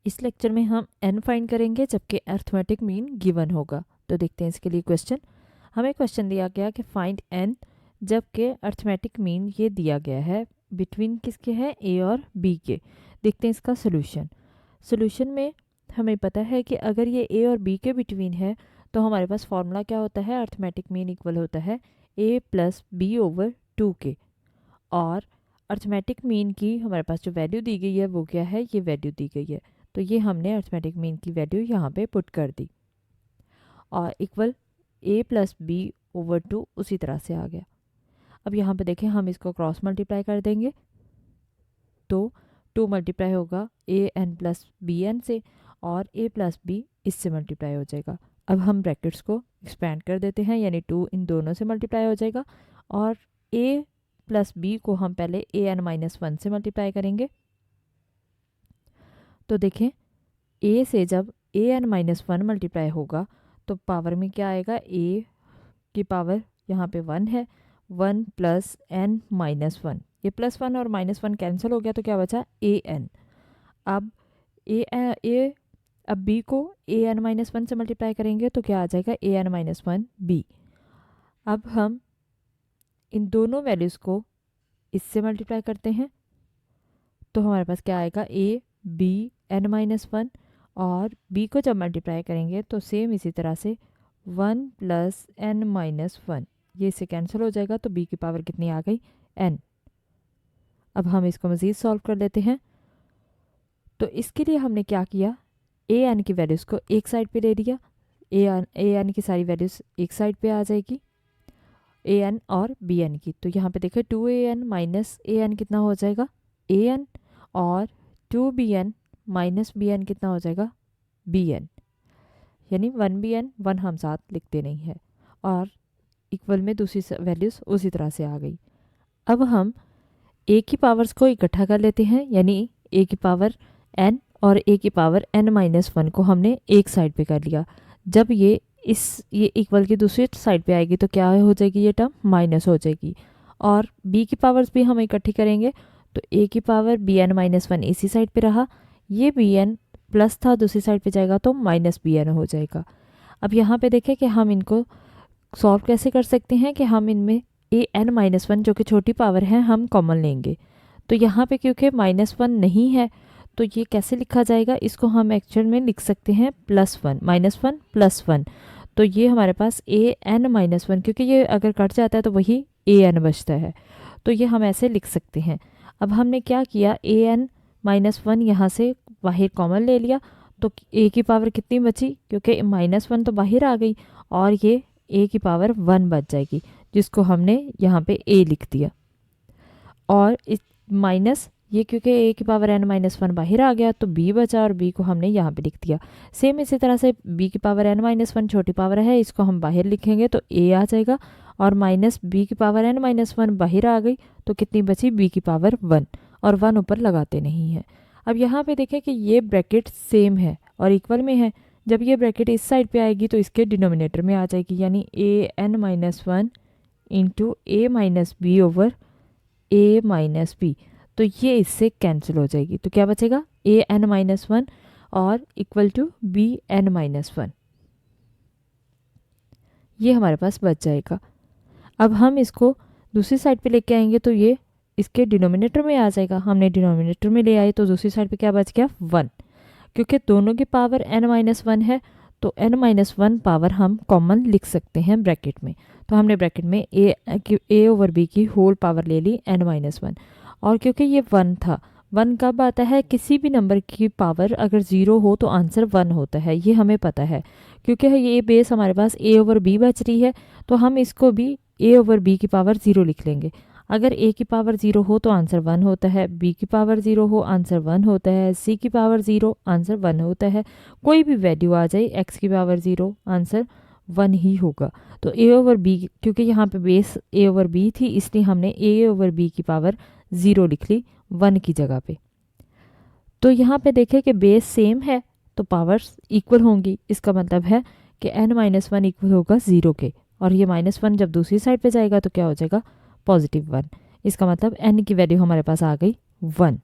इस लेक्चर में हम n फाइंड करेंगे जबकि अर्थमेटिक मीन गिवन होगा। तो देखते हैं इसके लिए क्वेश्चन। हमें क्वेश्चन दिया गया कि फाइंड n जबकि अर्थमेटिक मीन ये दिया गया है बिटवीन किसके है, a और b के। देखते हैं इसका सोल्यूशन। सोल्यूशन में हमें पता है कि अगर ये a और b के बिटवीन है तो हमारे पास फॉर्मूला क्या होता है, अर्थमेटिक मीन इक्वल होता है a प्लस b ओवर 2 के। और अर्थमेटिक मीन की हमारे पास जो वैल्यू दी गई है वो क्या है, ये वैल्यू दी गई है। तो ये हमने अर्थमेटिक मीन की वैल्यू यहाँ पे पुट कर दी और equal a plus b over 2 उसी तरह से आ गया। अब यहाँ पे देखें हम इसको क्रॉस मल्टीप्लाई कर देंगे तो 2 मल्टीप्लाई होगा a n plus b n से और a प्लस बी इससे मल्टीप्लाई हो जाएगा। अब हम ब्रैकेट्स को एक्सपेंड कर देते हैं, यानी 2 इन दोनों से मल्टीप्लाई हो जाएगा और a प्लस बी को हम पहले a n माइनस 1 से मल्टीप्लाई करेंगे। तो देखें a से जब a n माइनस 1 मल्टीप्लाई होगा तो पावर में क्या आएगा, a की पावर यहाँ पे 1 है, 1 प्लस n माइनस 1, ये प्लस 1 और माइनस 1 कैंसिल हो गया तो क्या बचा a n। अब अब b को a n माइनस 1 से मल्टीप्लाई करेंगे तो क्या आ जाएगा a n माइनस 1 b। अब हम इन दोनों वैल्यूज़ को इससे मल्टीप्लाई करते हैं तो हमारे पास क्या आएगा a b n माइनस 1 और b को जब मल्टीप्लाई करेंगे तो सेम इसी तरह से 1 प्लस n माइनस 1, ये इससे कैंसिल हो जाएगा तो b की पावर कितनी आ गई, n। अब हम इसको मज़ीद सॉल्व कर लेते हैं। तो इसके लिए हमने क्या किया, a n की वैल्यूज़ को एक साइड पे ले लिया, a n की सारी वैल्यूज़ एक साइड पे आ जाएगी, a n और b n की। तो यहाँ पे देखें 2a n minus a n कितना हो जाएगा, a n, और 2bn माइनस बी एन कितना हो जाएगा, बी एन, यानी 1bn 1 हम साथ लिखते नहीं है और इक्वल में दूसरी वैल्यूज़ उसी तरह से आ गई। अब हम a की पावर्स को इकट्ठा कर लेते हैं, यानी a की पावर n और a की पावर n माइनस 1 को हमने एक साइड पे कर लिया। जब ये इक्वल की दूसरी साइड पे आएगी तो क्या हो जाएगी, ये टर्म माइनस हो जाएगी। और b की पावर्स भी हम इकट्ठी करेंगे तो a की पावर bn माइनस 1 इसी साइड पे रहा, ये bn प्लस था दूसरी साइड पे जाएगा तो माइनस bn हो जाएगा। अब यहाँ पे देखें कि हम इनको सॉल्व कैसे कर सकते हैं कि हम इनमें a n माइनस 1 जो कि छोटी पावर है हम कॉमन लेंगे। तो यहाँ पे क्योंकि माइनस 1 नहीं है तो ये कैसे लिखा जाएगा, इसको हम एक्चुअल में लिख सकते हैं प्लस 1, माइनस 1 प्लस 1। तो ये हमारे पास a n माइनस 1, क्योंकि ये अगर कट जाता है तो वही a n बचता है, तो ये हम ऐसे लिख सकते हैं। अब हमने क्या किया, a n माइनस 1 यहाँ से बाहर कॉमन ले लिया तो a की पावर कितनी बची, क्योंकि माइनस 1 तो बाहर आ गई और ये a की पावर 1 बच जाएगी, जिसको हमने यहाँ पे a लिख दिया। और इस माइनस ये क्योंकि a की पावर n माइनस 1 बाहर आ गया तो b बचा और b को हमने यहाँ पे लिख दिया। सेम इसी तरह से b की पावर n माइनस 1 छोटी पावर है, इसको हम बाहर लिखेंगे तो a आ जाएगा और माइनस b की पावर n माइनस 1 बाहर आ गई तो कितनी बची, b की पावर 1, और 1 ऊपर लगाते नहीं है। अब यहाँ पे देखें कि ये ब्रैकेट सेम है और इक्वल में है, जब ये ब्रैकेट इस साइड पे आएगी तो इसके डिनोमिनेटर में आ जाएगी, यानी a n minus 1 into a minus b over a minus b, तो ये इससे कैंसिल हो जाएगी। तो क्या बचेगा, a n माइनस 1 और equal to b n minus 1, ये हमारे पास बच जाएगा। अब हम इसको दूसरी साइड पे लेके आएंगे तो ये इसके डिनोमिनेटर में आ जाएगा, हमने डिनोमिनेटर में ले आए तो दूसरी साइड पे क्या बच गया, 1। क्योंकि दोनों की पावर n माइनस 1 है तो n माइनस 1 पावर हम कॉमन लिख सकते हैं ब्रैकेट में। तो हमने ब्रैकेट में a ओवर b की होल पावर ले ली n माइनस 1, और क्योंकि ये 1 था, 1 कब आता है, किसी भी नंबर की पावर अगर 0 हो तो आंसर 1 होता है, ये हमें पता है। क्योंकि ये बेस हमारे पास a ओवर b बच रही है तो हम इसको भी a ओवर b की पावर 0 लिख लेंगे। अगर a की पावर 0 हो तो आंसर 1 होता है, b की पावर 0 हो आंसर 1 होता है, c की पावर 0 आंसर 1 होता है, कोई भी वैल्यू आ जाए x की पावर 0 आंसर 1 ही होगा। तो a ओवर b, क्योंकि यहाँ पे बेस a ओवर b थी इसलिए हमने a ओवर b की पावर 0 लिख ली 1 की जगह पे। तो यहाँ पे देखें कि बेस सेम है तो पावर्स इक्वल होंगी, इसका मतलब है कि n माइनस 1 इक्वल होगा 0 के, और ये माइनस 1 जब दूसरी साइड पे जाएगा तो क्या हो जाएगा, पॉजिटिव 1। इसका मतलब n की वैल्यू हमारे पास आ गई 1।